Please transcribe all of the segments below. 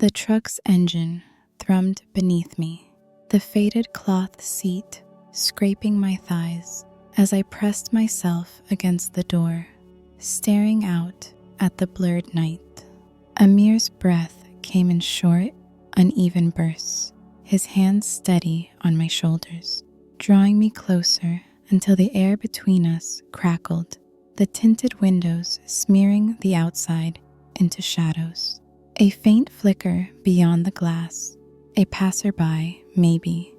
The truck's engine thrummed beneath me, the faded cloth seat scraping my thighs as I pressed myself against the door, staring out at the blurred night. Amir's breath came in short, uneven bursts, his hands steady on my shoulders, drawing me closer until the air between us crackled, the tinted windows smearing the outside into shadows. A faint flicker beyond the glass, a passerby, maybe,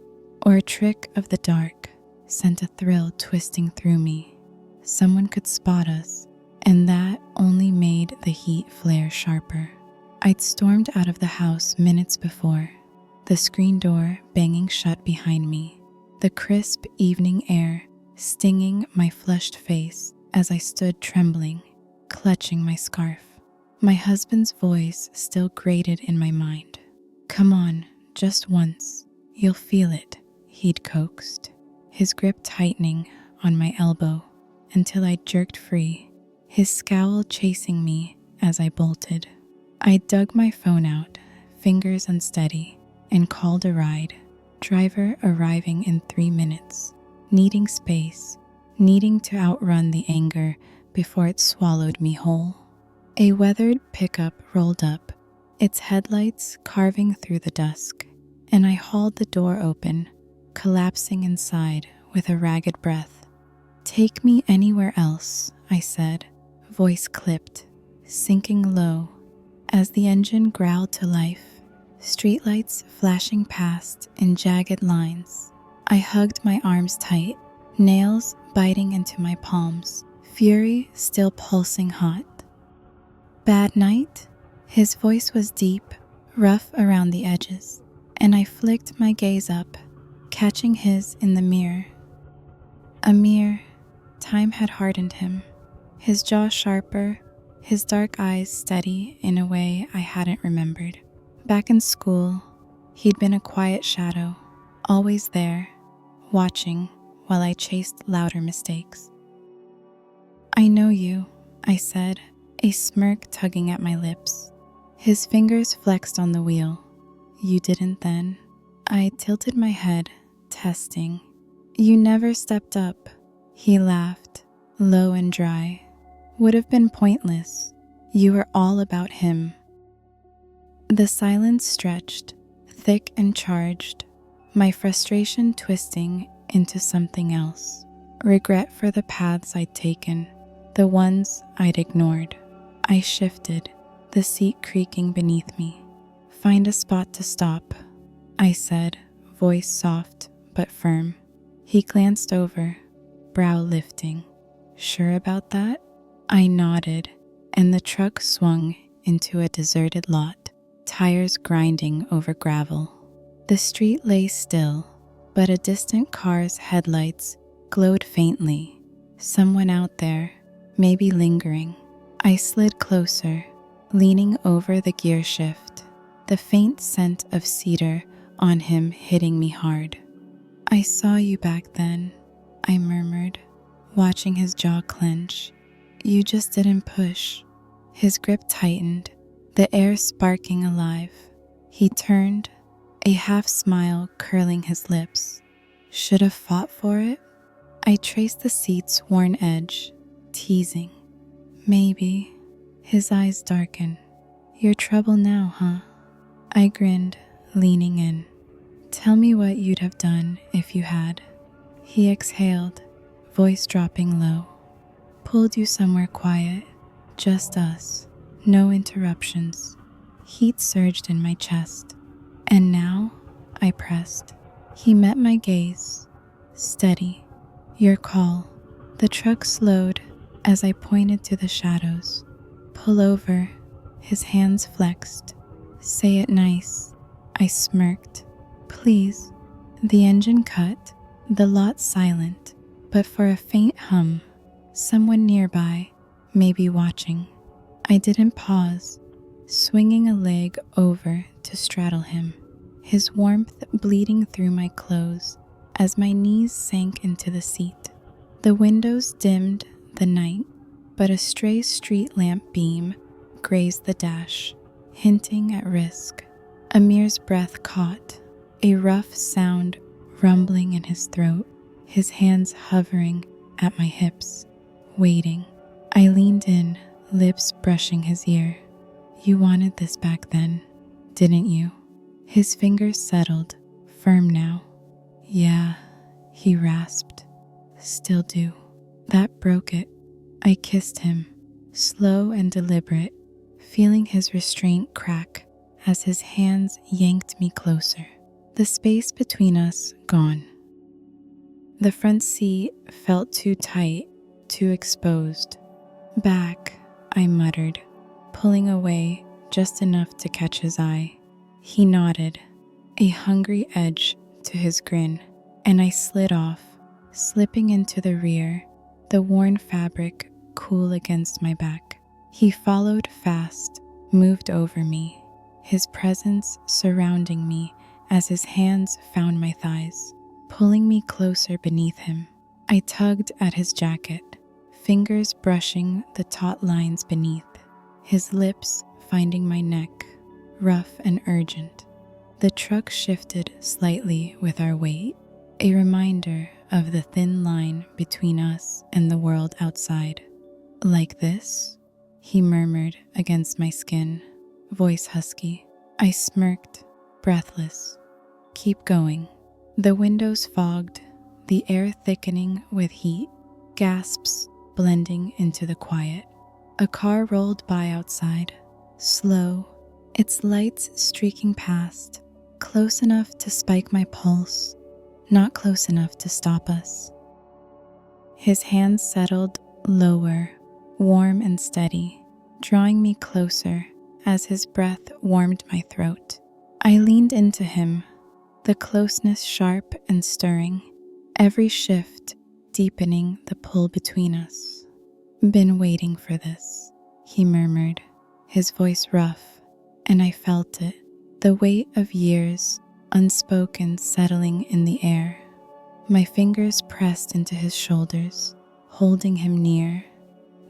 or a trick of the dark, sent a thrill twisting through me. Someone could spot us, and that only made the heat flare sharper. I'd stormed out of the house minutes before, the screen door banging shut behind me, the crisp evening air stinging my flushed face as I stood trembling, clutching my scarf. My husband's voice still grated in my mind. "Come on, just once. You'll feel it," he'd coaxed, his grip tightening on my elbow until I jerked free, his scowl chasing me as I bolted. I dug my phone out, fingers unsteady, and called a ride, driver arriving in 3 minutes, needing space, needing to outrun the anger before it swallowed me whole. A weathered pickup rolled up, its headlights carving through the dusk, and I hauled the door open, collapsing inside with a ragged breath. "Take me anywhere else," I said, voice clipped, sinking low as the engine growled to life, streetlights flashing past in jagged lines. I hugged my arms tight, nails biting into my palms, fury still pulsing hot. "Bad night?" His voice was deep, rough around the edges, and I flicked my gaze up, catching his in the mirror. Amir, time had hardened him, his jaw sharper, his dark eyes steady in a way I hadn't remembered. Back in school, he'd been a quiet shadow, always there, watching while I chased louder mistakes. "I know you," I said, a smirk tugging at my lips. His fingers flexed on the wheel. "You didn't then?" I tilted my head, testing. "You never stepped up." He laughed, low and dry. "Would have been pointless. You were all about him." The silence stretched, thick and charged, my frustration twisting into something else. Regret for the paths I'd taken, the ones I'd ignored. I shifted, the seat creaking beneath me. "Find a spot to stop," I said, voice soft but firm. He glanced over, brow lifting. "Sure about that?" I nodded, and the truck swung into a deserted lot, tires grinding over gravel. The street lay still, but a distant car's headlights glowed faintly. Someone out there, maybe lingering. I slid closer, leaning over the gear shift, the faint scent of cedar on him hitting me hard. "I saw you back then," I murmured, watching his jaw clench. "You just didn't push." His grip tightened, the air sparking alive. He turned, a half smile curling his lips. "Should have fought for it?" I traced the seat's worn edge, teasing. "Maybe." His eyes darkened. "You're trouble now, huh?" I grinned, leaning in. "Tell me what you'd have done if you had." He exhaled, voice dropping low. "Pulled you somewhere quiet, just us, no interruptions." Heat surged in my chest. "And now?" I pressed. He met my gaze, steady. "Your call." The truck slowed as I pointed to the shadows. "Pull over." His hands flexed. "Say it nice." I smirked. "Please." The engine cut, the lot silent, but for a faint hum, someone nearby, maybe watching. I didn't pause, swinging a leg over to straddle him, his warmth bleeding through my clothes as my knees sank into the seat. The windows dimmed the night, but a stray street lamp beam grazed the dash, hinting at risk. Amir's breath caught, a rough sound rumbling in his throat, his hands hovering at my hips, waiting. I leaned in, lips brushing his ear. You wanted this back then, didn't you? His fingers settled, firm now. Yeah, he rasped. Still do. That broke it. I kissed him, slow and deliberate, feeling his restraint crack as his hands yanked me closer. The space between us gone. The front seat felt too tight, too exposed. Back, I muttered, pulling away just enough to catch his eye. He nodded, a hungry edge to his grin, and I slid off, slipping into the rear, the worn fabric cool against my back. He followed fast, moved over me, his presence surrounding me as his hands found my thighs, pulling me closer beneath him. I tugged at his jacket, fingers brushing the taut lines beneath, his lips finding my neck, rough and urgent. The truck shifted slightly with our weight, a reminder of the thin line between us and the world outside. Like this? He murmured against my skin, voice husky. I smirked, breathless. Keep going. The windows fogged, the air thickening with heat, gasps blending into the quiet. A car rolled by outside, slow, its lights streaking past, close enough to spike my pulse, not close enough to stop us. His hands settled lower, warm and steady, drawing me closer as his breath warmed my throat. I leaned into him, the closeness sharp and stirring, every shift deepening the pull between us. Been waiting for this, he murmured, his voice rough, and I felt it, the weight of years unspoken settling in the air. My fingers pressed into his shoulders, holding him near,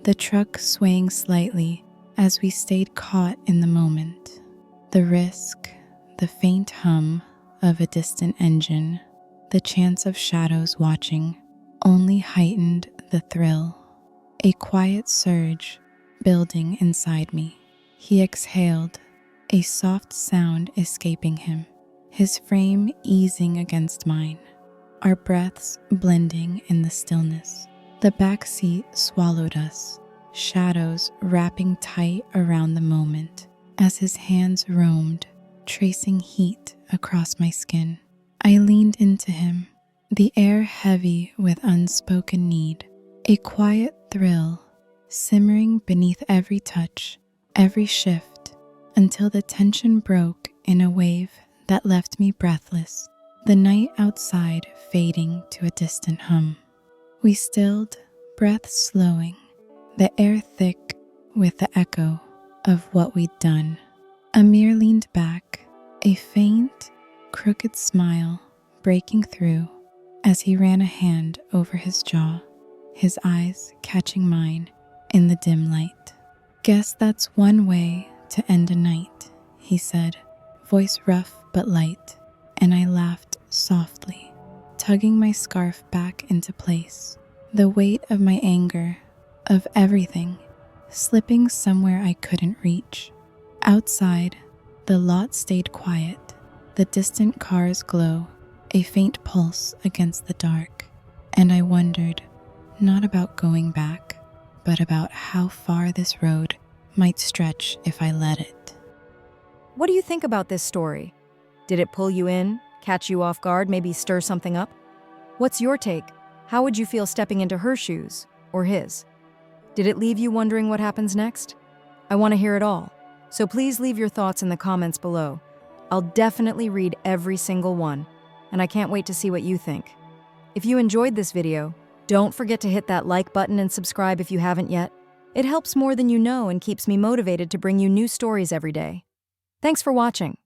the truck swaying slightly as we stayed caught in the moment. The risk, the faint hum of a distant engine, the chance of shadows watching, only heightened the thrill. A quiet surge building inside me. He exhaled, a soft sound escaping him, his frame easing against mine, our breaths blending in the stillness. The backseat swallowed us, shadows wrapping tight around the moment as his hands roamed, tracing heat across my skin. I leaned into him, the air heavy with unspoken need, a quiet thrill simmering beneath every touch, every shift, until the tension broke in a wave that left me breathless, the night outside fading to a distant hum. We stilled, breath slowing, the air thick with the echo of what we'd done. Amir leaned back, a faint, crooked smile breaking through as he ran a hand over his jaw, his eyes catching mine in the dim light. Guess that's one way to end a night, he said, voice rough but light, and I laughed softly, tugging my scarf back into place, the weight of my anger, of everything, slipping somewhere I couldn't reach. Outside, the lot stayed quiet, the distant cars glow, a faint pulse against the dark, and I wondered, not about going back, but about how far this road might stretch if I let it. What do you think about this story? Did it pull you in, catch you off guard, maybe stir something up? What's your take? How would you feel stepping into her shoes, or his? Did it leave you wondering what happens next? I want to hear it all, so please leave your thoughts in the comments below. I'll definitely read every single one, and I can't wait to see what you think. If you enjoyed this video, don't forget to hit that like button and subscribe if you haven't yet. It helps more than you know and keeps me motivated to bring you new stories every day. Thanks for watching.